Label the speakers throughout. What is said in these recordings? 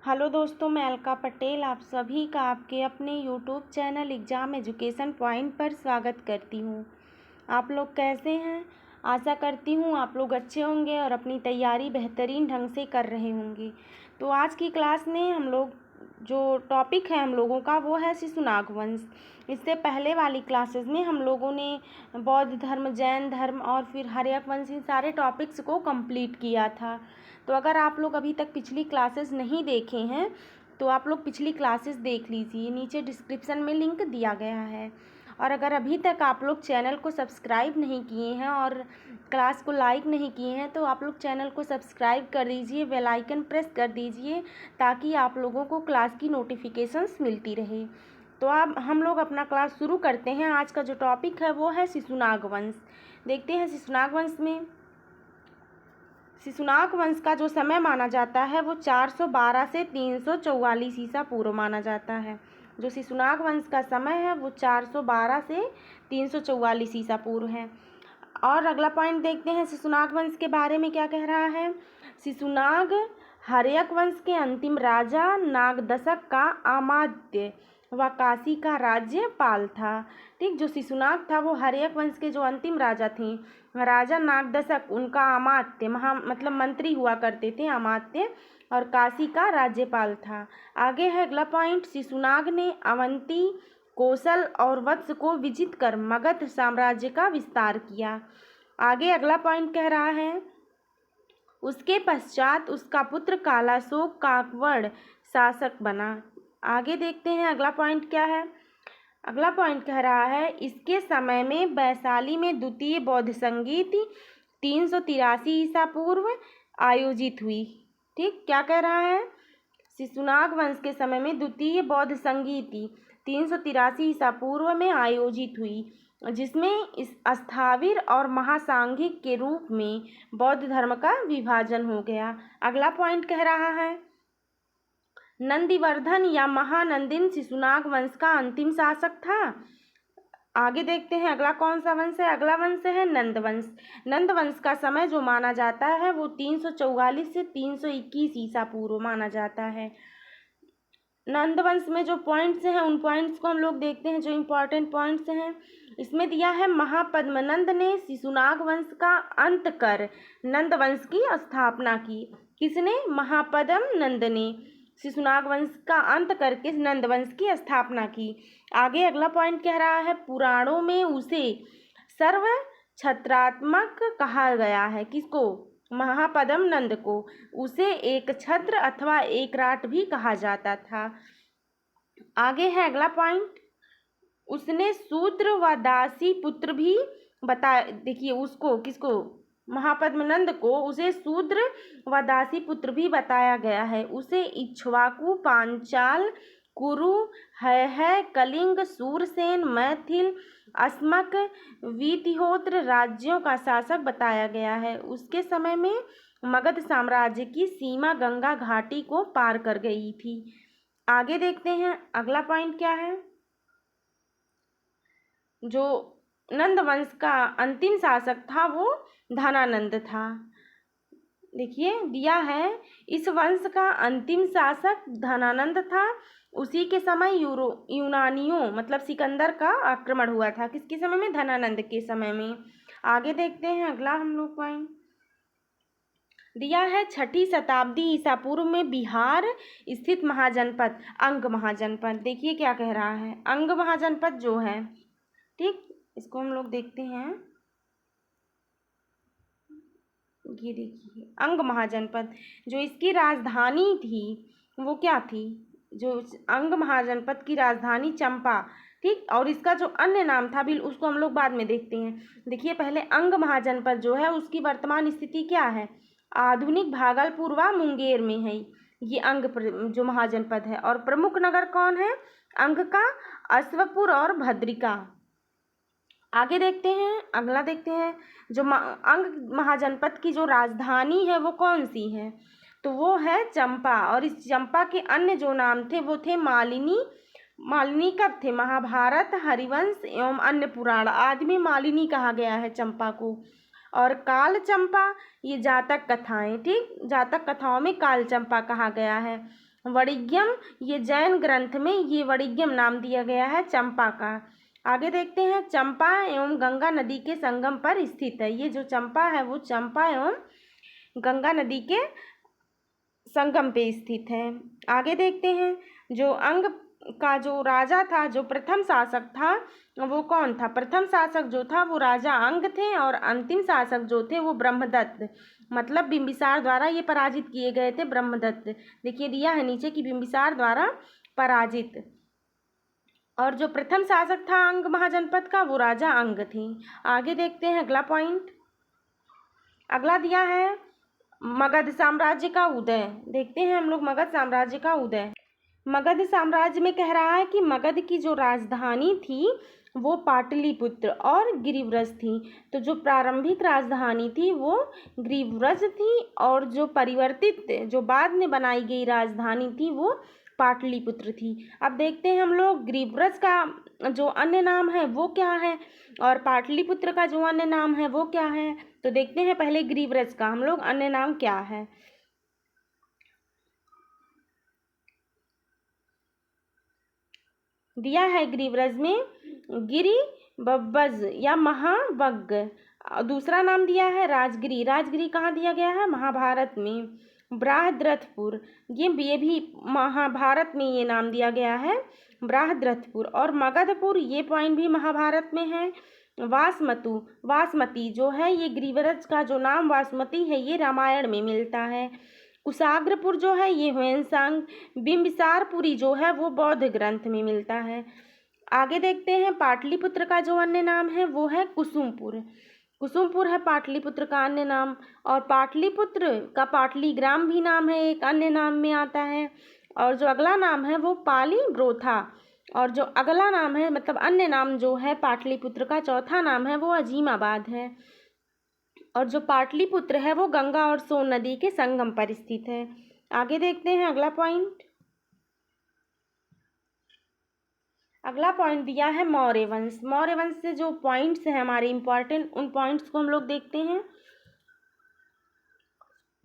Speaker 1: Hello दोस्तों, मैं अलका पटेल आप सभी का आपके अपने YouTube channel exam education point पर स्वागत करती हूँ। आप लोग कैसे हैं? आशा करती हूँ आप लोग अच्छे होंगे और अपनी तैयारी बेहतरीन ढंग से कर रहे होंगे। तो आज की क्लास में हम लोग जो टॉपिक है हम लोगों का वो है शिशुनाग वंश। इससे पहले वाली क्लासेस में हम लोगों ने बौद्ध धर्म, जैन धर्म और फिर हर्यक वंश, इन सारे टॉपिक्स को कंप्लीट किया था। तो अगर आप लोग अभी तक पिछली क्लासेस नहीं देखे हैं तो आप लोग पिछली क्लासेस देख लीजिए, नीचे डिस्क्रिप्शन में लिंक दिया गया है। और अगर अभी तक आप लोग चैनल को सब्सक्राइब नहीं किए हैं और क्लास को लाइक नहीं किए हैं तो आप लोग चैनल को सब्सक्राइब कर दीजिए, बेल आइकन प्रेस कर दीजिए ताकि आप लोगों को क्लास की नोटिफिकेशंस मिलती रहे। तो अब हम लोग अपना क्लास शुरू करते हैं। आज का जो टॉपिक है वो है शिशुनाग वंश। देखते हैं शिशुनाग वंश में शिशुनाग वंश का जो समय माना जाता है वो 412 से 344 ईसा पूर्व माना जाता है। जो शिशुनाग वंश का समय है वो 412 से 344 ईसा पूर्व है। और अगला पॉइंट देखते हैं शिशुनाग वंश के बारे में क्या कह रहा है। शिशुनाग हर्यक वंश के अंतिम राजा नागदशक का अमात्य व काशी का राज्यपाल था। ठीक, जो शिशुनाग था वो हर्यक वंश के जो अंतिम राजा थे, राजा नागदशक उनका अमात्य मतलब मंत्री हुआ करते थे, अमात्य, और काशी का राज्यपाल था। आगे है अगला पॉइंट, शिशुनाग ने अवंती, कौशल और वत्स को विजित कर मगध साम्राज्य का विस्तार किया। आगे अगला पॉइंट कह रहा है, उसके पश्चात उसका पुत्र कालाशोक काकवड़ शासक बना। आगे देखते हैं अगला पॉइंट क्या है। अगला पॉइंट कह रहा है, इसके समय में वैशाली में द्वितीय बौद्ध संगीत 383 ईसा पूर्व आयोजित हुई। ठीक, क्या कह रहा है, शिशुनाग वंश के समय में द्वितीय बौद्ध संगीति 383 ईसा पूर्व में आयोजित हुई, जिसमें इस स्थाविर और महासांघिक के रूप में बौद्ध धर्म का विभाजन हो गया। अगला पॉइंट कह रहा है, नंदिवर्धन या महानंदिन शिशुनाग वंश का अंतिम शासक था। आगे देखते हैं अगला कौन सा वंश है। अगला वंश है नंद वंश। नंद वंश का समय जो माना जाता है वो 344 से 321 ईसा पूर्व माना जाता है। नंद वंश में जो पॉइंट्स हैं उन पॉइंट्स को हम लोग देखते हैं, जो इम्पोर्टेंट पॉइंट्स हैं। इसमें दिया है, महापद्मनंद ने शिशुनाग वंश का अंत कर नंद वंश की स्थापना की। किसने? महापद्म नंद ने शिशुनाग वंश का अंत करके नंद वंश की स्थापना की। आगे अगला पॉइंट कह रहा है, पुराणों में उसे सर्व छत्रात्मक कहा गया है। किसको? महापद्म नंद को। उसे एक छत्र अथवा एक राट भी कहा जाता था। आगे है अगला पॉइंट, उसने शूद्र व दासी पुत्र भी बताया। देखिए उसको, किसको? महापद्मनंद को उसे शूद्र व दासी पुत्र भी बताया गया है। उसे इक्ष्वाकु, पांचाल, कुरु, है कलिंग, सूरसेन, मैथिल, अस्मक, वितिहोत्र राज्यों का शासक बताया गया है। उसके समय में मगध साम्राज्य की सीमा गंगा घाटी को पार कर गई थी। आगे देखते हैं अगला पॉइंट क्या है। जो नंद वंश का अंतिम शासक था वो धनानंद था। देखिए दिया है, इस वंश का अंतिम शासक धनानंद था। उसी के समय यूनानियों मतलब सिकंदर का आक्रमण हुआ था। किसके समय में? धनानंद के समय में। आगे देखते हैं अगला हम लोग पॉइंट दिया है, 6ठी शताब्दी ईसा पूर्व में बिहार स्थित महाजनपद अंग महाजनपद। देखिए क्या कह रहा है, अंग महाजनपद जो है, ठीक, इसको हम लोग देखते हैं। ये देखिए अंग महाजनपद, जो इसकी राजधानी थी वो क्या थी? जो अंग महाजनपद की राजधानी चंपा। ठीक, और इसका जो अन्य नाम था भी उसको हम लोग बाद में देखते हैं। देखिए पहले अंग महाजनपद जो है उसकी वर्तमान स्थिति क्या है? आधुनिक भागलपुर व मुंगेर में है ये अंग जो महाजनपद है। और प्रमुख नगर कौन है अंग का? अश्वपुर और भद्रिका। आगे देखते हैं अगला देखते हैं, जो अंग महाजनपद की जो राजधानी है वो कौन सी है? तो वो है चंपा। और इस चंपा के अन्य जो नाम थे वो थे मालिनी। मालिनी कब थे? महाभारत, हरिवंश एवं अन्य पुराण आदि में मालिनी कहा गया है चंपा को। और काल चंपा ये जातक कथाएं, ठीक, जातक कथाओं में काल चंपा कहा गया है। वणिज्यम, ये जैन ग्रंथ में ये वणिज्यम नाम दिया गया है चंपा का। आगे देखते हैं, चंपा एवं गंगा नदी के संगम पर स्थित है। ये जो चंपा है वो चंपा एवं गंगा नदी के संगम पे स्थित है। आगे देखते हैं, जो अंग का जो राजा था, जो प्रथम शासक था, वो कौन था? प्रथम शासक जो था वो राजा अंग थे और अंतिम शासक जो थे वो ब्रह्मदत्त, मतलब बिंबिसार द्वारा ये पराजित किए गए थे। ब्रह्मदत्त देखिए दिया है नीचे कि बिंबिसार द्वारा पराजित। और जो प्रथम शासक था अंग महाजनपद का वो राजा अंग थे। आगे देखते हैं अगला पॉइंट। अगला दिया है मगध साम्राज्य का उदय। देखते हैं हम लोग मगध साम्राज्य का उदय। मगध साम्राज्य में कह रहा है कि मगध की जो राजधानी थी वो पाटलिपुत्र और गिरिव्रज थी। तो जो प्रारंभिक राजधानी थी वो गिरिव्रज थी और जो परिवर्तित, जो बाद में बनाई गई राजधानी थी वो पाटलिपुत्र थी। अब देखते हैं हम लोग गिरिव्रज का जो अन्य नाम है वो क्या है और पाटलिपुत्र का जो अन्य नाम है वो क्या है। तो देखते हैं पहले गिरिव्रज का हम लोग अन्य नाम क्या है। दिया है गिरिव्रज में गिरि बब्बज या महाबग्ग। दूसरा नाम दिया है राजगिरी। राजगिरी कहाँ दिया गया है? महाभारत में। बृहद्रथपुर, ये भी महाभारत में ये नाम दिया गया है बृहद्रथपुर। और मगधपुर ये पॉइंट भी महाभारत में है। वासमती जो है ये गिरिव्रज का जो नाम वासमती है ये रामायण में मिलता है। कुशाग्रपुर जो है ये ह्वेनसांग। बिंबिसारपुरी जो है वो बौद्ध ग्रंथ में मिलता है। आगे देखते हैं पाटलिपुत्र का जो अन्य नाम है वो है कुसुमपुर। कुसुमपुर है पाटलिपुत्र का अन्य नाम। और पाटलिपुत्र का पाटलीग्राम भी नाम है, एक अन्य नाम में आता है। और जो अगला नाम है वो पालीब्रोथा। और जो अगला नाम है मतलब अन्य नाम जो है पाटलिपुत्र का चौथा नाम है वो अजीमाबाद है। और जो पाटलिपुत्र है वो गंगा और सोन नदी के संगम पर स्थित है। आगे देखते हैं अगला पॉइंट। अगला पॉइंट दिया है मौर्य वंश। मौर्य वंश से जो पॉइंट्स हैं हमारे इंपॉर्टेंट, उन पॉइंट्स को हम लोग देखते हैं।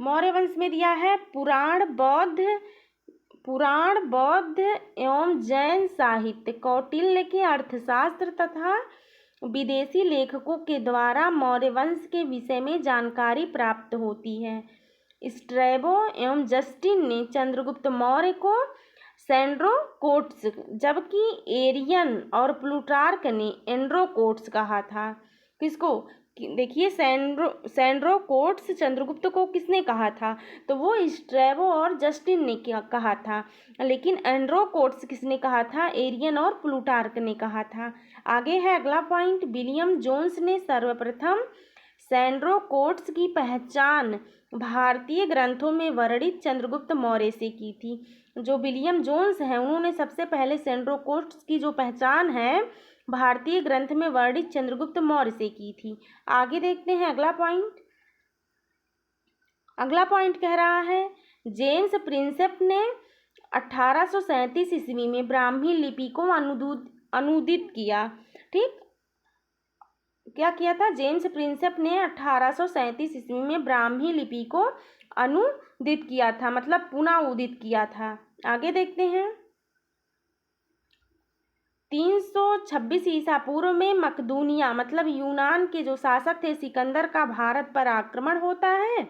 Speaker 1: मौर्य वंश में दिया है पुराण बौद्ध एवं जैन साहित्य, कौटिल्य के अर्थशास्त्र तथा विदेशी लेखकों के द्वारा मौर्य वंश के विषय में जानकारी प्राप्त होती है। स्ट्रैबो एवं जस्टिन ने चंद्रगुप्त मौर्य को सैंड्रोकोट्स, जबकि एरियन और प्लूटार्क ने एंड्रोकोट्स कहा था। किसको? देखिए सैंड्रोकोट्स चंद्रगुप्त को किसने कहा था? तो वो स्ट्रैबो और जस्टिन ने कहा था। लेकिन एंड्रोकोट्स किसने कहा था? एरियन और प्लूटार्क ने कहा था। आगे है अगला पॉइंट। विलियम जोन्स ने सर्वप्रथम सैंड्रोकोट्स की पहचान भारतीय ग्रंथों में वर्णित चंद्रगुप्त मौर्य से की थी। जो विलियम जोन्स हैं उन्होंने सबसे पहले सैंड्रोकोट्स की जो पहचान है भारतीय ग्रंथ में वर्णित चंद्रगुप्त मौर्य से की थी। आगे देखते हैं अगला पॉइंट। अगला पॉइंट कह रहा है जेम्स प्रिंसेप ने 1837 ईस्वी में ब्राह्मी लिपि को अनुदित किया। ठीक, क्या किया था? जेम्स प्रिंसेप ने 1837 ईस्वी में ब्राह्मी लिपि को अनुदित किया था, मतलब पुनः उदित किया था। आगे देखते हैं 326 ईसा पूर्व में मकदूनिया मतलब यूनान के जो शासक थे सिकंदर का भारत पर आक्रमण होता है।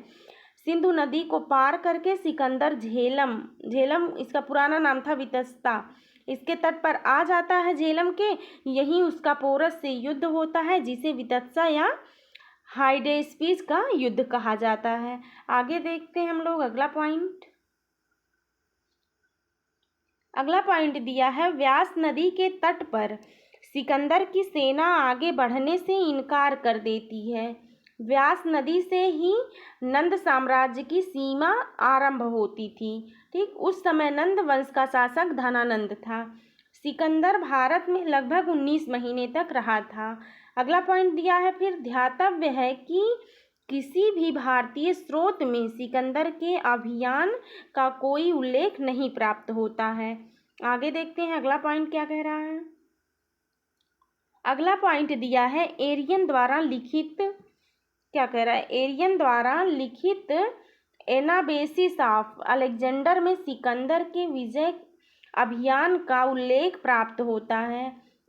Speaker 1: सिंधु नदी को पार करके सिकंदर झेलम इसका पुराना नाम था वितस्ता, इसके तट पर आ जाता है झेलम के। यहीं उसका पोरस से युद्ध होता है जिसे वितस्ता या हाइडेस्पिस का युद्ध कहा जाता है। आगे देखते हैं हम लोग अगला पॉइंट। अगला पॉइंट दिया है व्यास नदी के तट पर सिकंदर की सेना आगे बढ़ने से इनकार कर देती है। व्यास नदी से ही नंद साम्राज्य की सीमा आरंभ होती थी। ठीक, उस समय नंद वंश का शासक धनानंद था। सिकंदर भारत में लगभग 19 महीने तक रहा था। अगला पॉइंट दिया है फिर ध्यातव्य है कि किसी भी भारतीय स्रोत में सिकंदर के अभियान का कोई उल्लेख नहीं प्राप्त होता है। आगे देखते हैं अगला पॉइंट क्या कह रहा है। अगला पॉइंट दिया है एरियन द्वारा लिखित, क्या कह रहा है? एरियन द्वारा लिखित एनाबेसिस ऑफ अलेक्जेंडर में सिकंदर के विजय अभियान का उल्लेख प्राप्त होता है।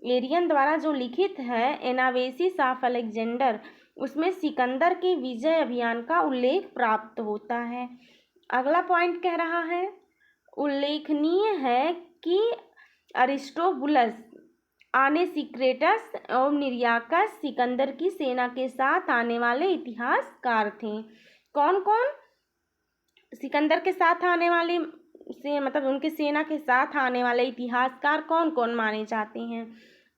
Speaker 1: एरियन द्वारा जो लिखित है एनाबेसिस ऑफ अलेक्जेंडर, उसमें सिकंदर के विजय अभियान का उल्लेख प्राप्त होता है। अगला पॉइंट कह रहा है, उल्लेखनीय है कि अरिस्टोबुलस, आनेसिक्रेटस और निरियाकस सिकंदर की सेना के साथ आने वाले इतिहासकार थे। कौन कौन सिकंदर के साथ आने वाले से मतलब उनके सेना के साथ आने वाले इतिहासकार कौन कौन माने जाते हैं?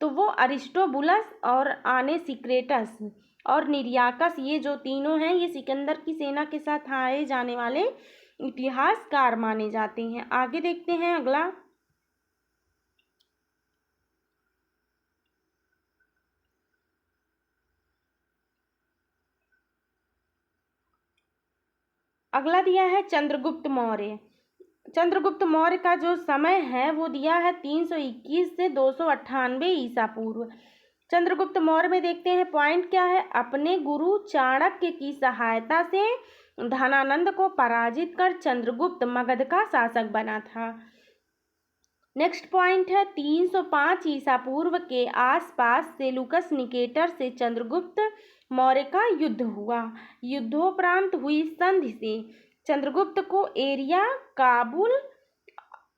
Speaker 1: तो वो अरिस्टोबुलस और आनेसिक्रेटस और निरियाकस, ये जो तीनों हैं ये सिकंदर की सेना के साथ आए जाने वाले इतिहासकार माने जाते हैं। आगे देखते हैं अगला। अगला दिया है चंद्रगुप्त मौर्य। चंद्रगुप्त मौर्य का जो समय है वो दिया है 321 से 298 ईसा पूर्व। चंद्रगुप्त मौर्य में देखते हैं पॉइंट क्या है, अपने गुरु चाणक्य की सहायता से धनानंद को पराजित कर चंद्रगुप्त मगध का शासक बना था। नेक्स्ट पॉइंट है 305 ईसा पूर्व के आसपास सेलुकस निकेटर से चंद्रगुप्त मौर्य का युद्ध हुआ। युद्धोपरांत हुई संधि से चंद्रगुप्त को एरिया, काबुल,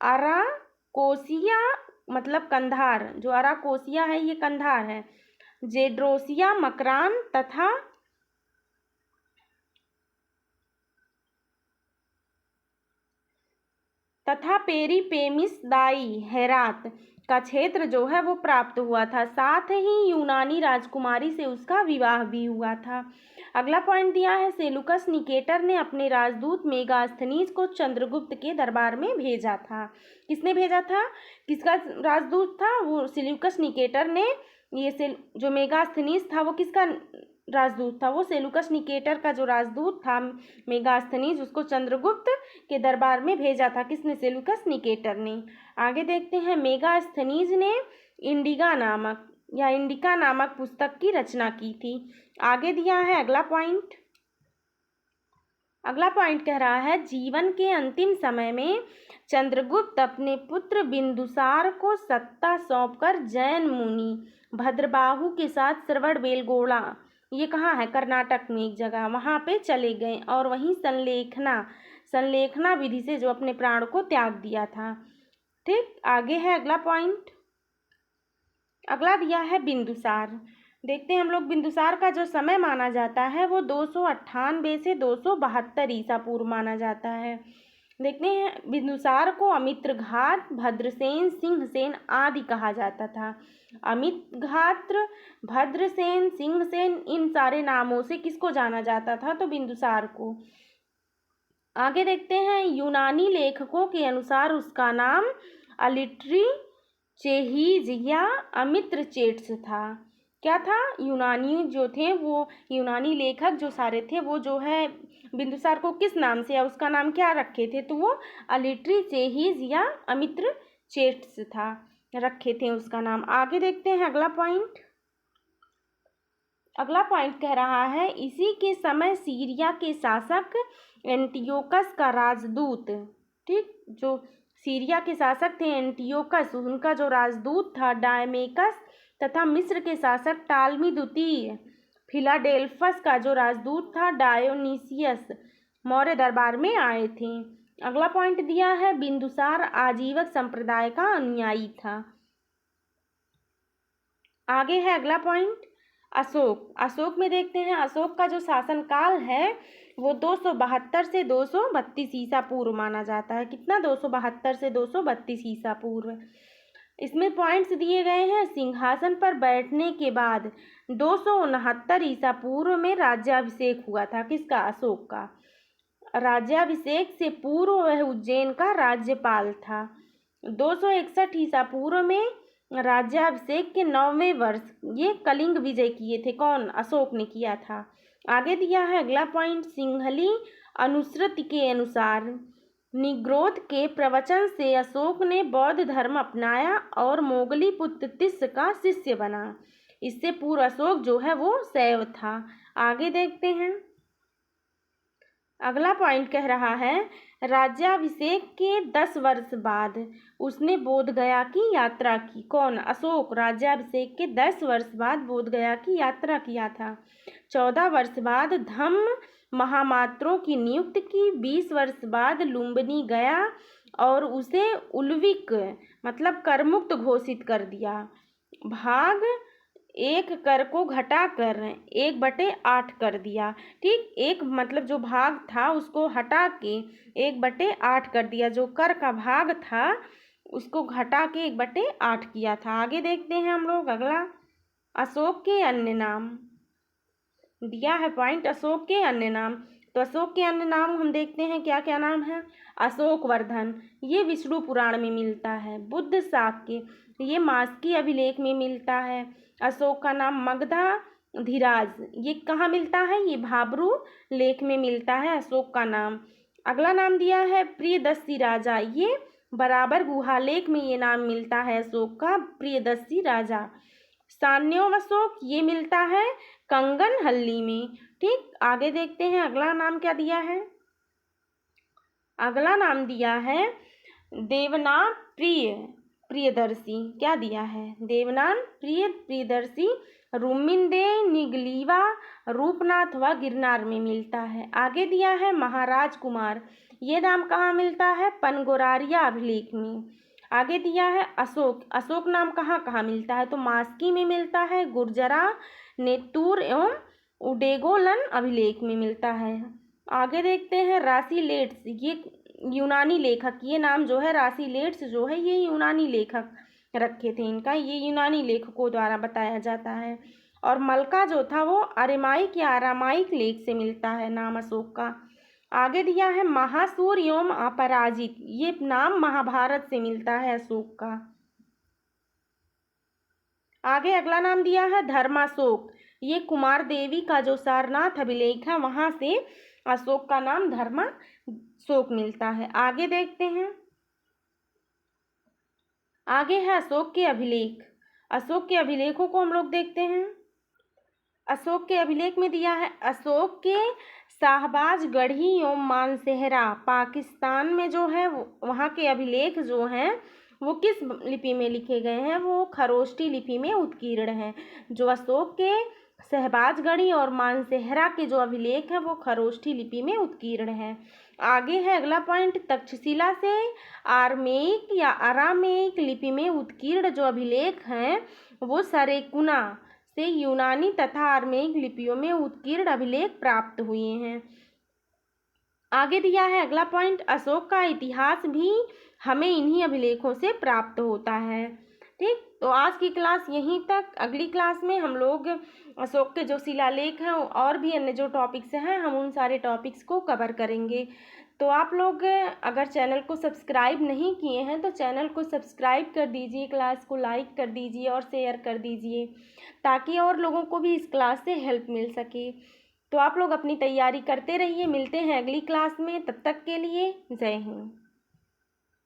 Speaker 1: अराकोसिया मतलब कंधार, जो अराकोसिया है ये कंधार है, जेड्रोसिया, मकरान तथा पेरिपेमिसदाई हेरात का क्षेत्र जो है वो प्राप्त हुआ था। साथ ही यूनानी राजकुमारी से उसका विवाह भी हुआ था। अगला पॉइंट दिया है, सेलुकस निकेटर ने अपने राजदूत मेगास्थनीज को चंद्रगुप्त के दरबार में भेजा था। किसने भेजा था? किसका राजदूत था? वो सेलुकस निकेटर ने। ये जो मेगास्थनीज था वो किसका राजदूत था? वो सेलुकस निकेटर का जो राजदूत था मेगास्थनीज, उसको चंद्रगुप्त के दरबार में भेजा था। किसने? सेलुकस निकेटर ने। आगे देखते हैं, मेगास्थनीज ने इंडिका नामक पुस्तक की रचना की थी। आगे दिया है अगला पॉइंट। अगला पॉइंट कह रहा है, जीवन के अंतिम समय में चंद्रगुप्त अपने पुत्र बिंदुसार को सत्ता सौंपकर जैन मुनि भद्रबाहु के साथ श्रवणबेलगोला, ये कहाँ है? कर्नाटक में एक जगह, वहाँ पे चले गए और वहीं संलेखना विधि से जो अपने प्राण को त्याग दिया था। ठीक, आगे है अगला पॉइंट। अगला दिया है बिंदुसार। देखते हैं हम लोग, बिंदुसार का जो समय माना जाता है वो 298 से 272 ईसा पूर्व माना जाता है। देखते हैं, बिंदुसार को अमित्रघात, भद्रसेन, सिंहसेन आदि कहा जाता था। अमितघात, भद्रसेन, सिंहसेन, इन सारे नामों से किसको जाना जाता था? तो बिंदुसार को। आगे देखते हैं, यूनानी लेखकों के अनुसार उसका नाम अलिट्री चेहीज या अमित्रचेट्स था। क्या था? यूनानी जो थे, वो यूनानी लेखक जो सारे थे वो जो है बिंदुसार को किस नाम से या उसका नाम क्या रखे थे? तो वो अलिट्री चेहीज या अमित्रचेट्स था, रखे थे उसका नाम। आगे देखते हैं अगला पॉइंट। अगला पॉइंट कह रहा है, इसी के समय सीरिया के शासक एंटियोकस का राजदूत, ठीक, जो सीरिया के शासक थे एंटियोकस, उनका जो राजदूत था डायमेकस, तथा मिस्र के शासक टालमी द्वितीय, फिलाडेल्फस का जो राजदूत था डायोनीसियस, मौर्य दरबार में आए थे। अगला पॉइंट दिया है, बिंदुसार आजीवक संप्रदाय का अनुयायी था। आगे है अगला पॉइंट, अशोक में देखते हैं, अशोक का जो शासनकाल है वो 272 से 232 ईसा पूर्व माना जाता है। कितना? 272 से 232 ईसा पूर्व। इसमें पॉइंट्स दिए गए हैं, सिंहासन पर बैठने के बाद 269 ईसा पूर्व में राज्याभिषेक हुआ था। किसका? अशोक का। राज्याभिषेक से पूर्व वह उज्जैन का राज्यपाल था। 261 ईसा पूर्व में राज्याभिषेक के 9वें वर्ष ये कलिंग विजय किए थे। कौन? अशोक ने किया था। आगे दिया है अगला पॉइंट, सिंहली अनुश्रुति के अनुसार निग्रोध के प्रवचन से अशोक ने बौद्ध धर्म अपनाया और मोगली पुत्र तिस्स का शिष्य बना। इससे पूर्व अशोक जो है वो शैव था। आगे देखते हैं, अगला पॉइंट कह रहा है राज्याभिषेक के 10 वर्ष बाद उसने बोध गया की यात्रा की। कौन? अशोक राज्याभिषेक के 10 वर्ष बाद बोध गया की यात्रा किया था। 14 वर्ष बाद धम्म महामात्रों की नियुक्ति की। 20 वर्ष बाद लुम्बिनी गया और उसे उल्विक मतलब करमुक्त घोषित कर दिया। भाग 1 कर को घटाकर 1/8 कर दिया। ठीक, एक मतलब जो भाग था उसको हटा के 1/8 कर दिया। जो कर का भाग था उसको घटा के 1/8 किया था। आगे देखते हैं हम लोग अगला, अशोक के अन्य नाम दिया है पॉइंट। अशोक के अन्य नाम, तो अशोक के अन्य नाम हम देखते हैं क्या क्या नाम है। अशोक वर्धन, ये विष्णु पुराण में मिलता है। बुद्ध शाक्य, ये मास्की अभिलेख में मिलता है। अशोक का नाम मगधा धीराज, ये कहाँ मिलता है? ये भाब्रू लेख में मिलता है अशोक का नाम। अगला नाम दिया है प्रियदर्शी राजा, ये बराबर गुहालेख में ये नाम मिलता है अशोक का, प्रियदर्शी राजा। सान्योम अशोक, ये मिलता है कंगन हल्ली में। ठीक, आगे देखते हैं अगला नाम क्या दिया है। अगला नाम दिया है देवनाथ प्रियदर्शी। क्या दिया है? देवनाथ प्रियदर्शी रुमिंदे निगलीवा रूपनाथ व गिरनार में मिलता है। आगे दिया है महाराज कुमार, ये नाम कहाँ मिलता है? पनगोरारिया अभिलेख में। आगे दिया है अशोक, अशोक नाम कहाँ कहाँ मिलता है? तो मास्की में मिलता है, गुर्जरा नेतूर एवं उडेगोलन अभिलेख में मिलता है। आगे देखते हैं रासिलेट्स, ये यूनानी लेखक, ये नाम जो है रासिलेट्स जो है ये यूनानी लेखक रखे थे इनका, ये यूनानी लेखकों द्वारा बताया जाता है। और मलका जो था वो अरेमाइक या अरामाइक लेख से मिलता है नाम अशोक का। आगे दिया है महासूर एवं अपराजित, ये नाम महाभारत से मिलता है अशोक का। आगे अगला नाम दिया है धर्माशोक, ये कुमार देवी का जो सारनाथ अभिलेख है वहाँ से अशोक का नाम धर्माशोक मिलता है। आगे देखते हैं, आगे है अशोक के अभिलेख। अशोक के अभिलेखों को हम लोग देखते हैं। अशोक के अभिलेख में दिया है अशोक के शाहबाज गढ़ी एवं मानसेहरा, पाकिस्तान में जो है वहाँ के अभिलेख जो हैं वो किस लिपि में लिखे गए हैं? वो खरोष्टी लिपि में उत्कीर्ण हैं। जो अशोक के शहबाजगढ़ी और मानसेहरा के जो अभिलेख हैं वो खरोष्टी लिपि में उत्कीर्ण हैं। आगे है अगला पॉइंट, तक्षशिला से आरमेइक या अरामेइक लिपि में उत्कीर्ण जो अभिलेख हैं वो सरेकुना से यूनानी तथा आरमेइक लिपियों में उत्कीर्ण अभिलेख प्राप्त हुए हैं। आगे दिया है अगला पॉइंट, अशोक का इतिहास भी हमें इन्हीं अभिलेखों से प्राप्त होता है। ठीक, तो आज की क्लास यहीं तक। अगली क्लास में हम लोग अशोक के जो शिलालेख हैं और भी अन्य जो टॉपिक्स हैं हम उन सारे टॉपिक्स को कवर करेंगे। तो आप लोग अगर चैनल को सब्सक्राइब नहीं किए हैं तो चैनल को सब्सक्राइब कर दीजिए, क्लास को लाइक कर दीजिए और शेयर कर दीजिए ताकि और लोगों को भी इस क्लास से हेल्प मिल सके। तो आप लोग अपनी तैयारी करते रहिए, मिलते हैं अगली क्लास में, तब तक के लिए जय हिंद।